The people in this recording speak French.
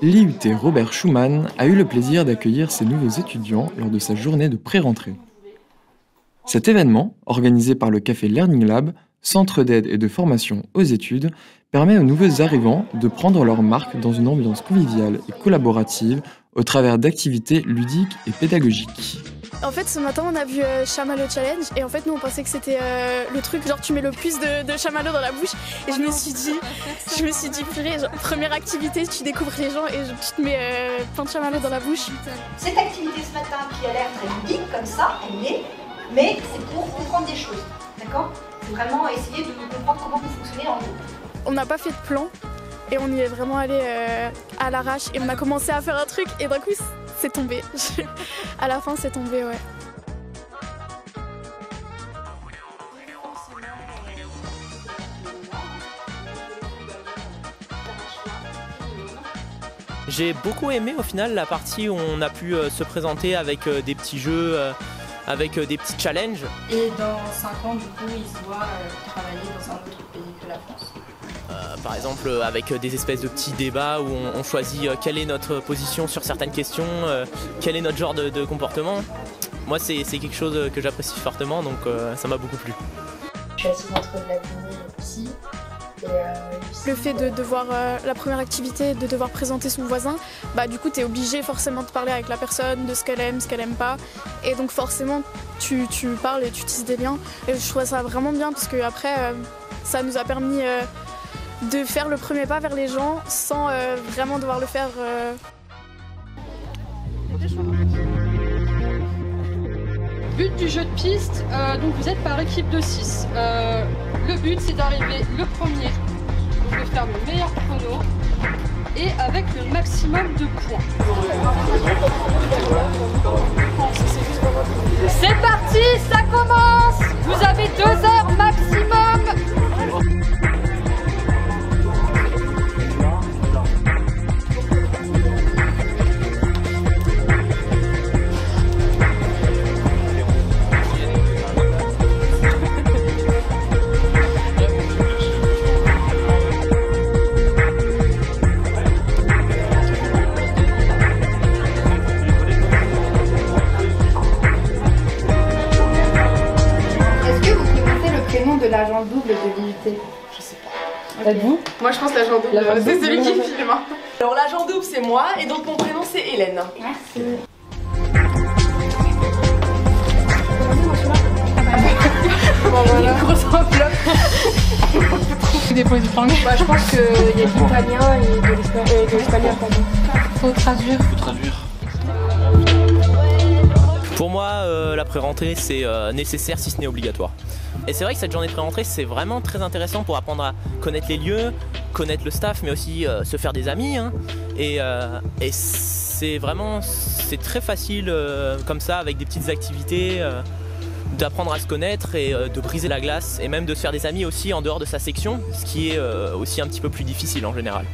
L'IUT Robert Schuman a eu le plaisir d'accueillir ses nouveaux étudiants lors de sa journée de pré-rentrée. Cet événement, organisé par le Café Learning Lab, centre d'aide et de formation aux études, permet aux nouveaux arrivants de prendre leur marque dans une ambiance conviviale et collaborative au travers d'activités ludiques et pédagogiques. En fait, ce matin, on a vu Chamallow Challenge et en fait, nous, on pensait que c'était le truc genre tu mets le plus de chamallows dans la bouche et je me suis dit, purée, genre, première activité, tu découvres les gens et tu te mets plein de chamallows dans la bouche. Cette activité ce matin qui a l'air très ludique comme ça, elle l'est, mais c'est pour comprendre des choses, d'accord? C'est vraiment essayer de comprendre comment vous fonctionnez en groupe. On n'a pas fait de plan et on y est vraiment allé à l'arrache et on a commencé à faire un truc et d'un coup, c'est tombé. À la fin, c'est tombé, ouais. J'ai beaucoup aimé au final la partie où on a pu se présenter avec des petits jeux, avec des petits challenges. Et dans 5 ans, du coup, ils se voient travailler dans un autre pays que la France. Par exemple avec des espèces de petits débats où on choisit quelle est notre position sur certaines questions, quel est notre genre de comportement. Moi c'est quelque chose que j'apprécie fortement, donc ça m'a beaucoup plu. Je suis assise entre Vladimir et Psy. Le fait de devoir, la première activité, de devoir présenter son voisin, bah du coup tu es obligé forcément de parler avec la personne, de ce qu'elle aime pas. Et donc forcément tu parles et tu tisses des liens. Et je trouve ça vraiment bien parce que après ça nous a permis de faire le premier pas vers les gens sans vraiment devoir le faire. But du jeu de piste, donc vous êtes par équipe de 6. Le but c'est d'arriver le premier, donc de faire le meilleur chrono et avec le maximum de points. C'est parti, ça commence! Vous avez 2 heures maximum! De l'agent double de l'IUT. Je sais pas. Êtes-vous? Moi je pense que l'agent double, c'est celui qui filme. Alors l'agent double c'est moi et donc mon prénom c'est Hélène. Merci. Bon voilà. Une grosse enveloppe. Des points du ping. Bah, je pense qu'il y a de l'italien et de l'espagnol. Faut traduire. Pour moi la pré-rentrée c'est nécessaire si ce n'est obligatoire. Et c'est vrai que cette journée de pré-rentrée c'est vraiment très intéressant pour apprendre à connaître les lieux, connaître le staff mais aussi se faire des amis hein. Et c'est très facile comme ça avec des petites activités d'apprendre à se connaître et de briser la glace et même de se faire des amis aussi en dehors de sa section, ce qui est aussi un petit peu plus difficile en général.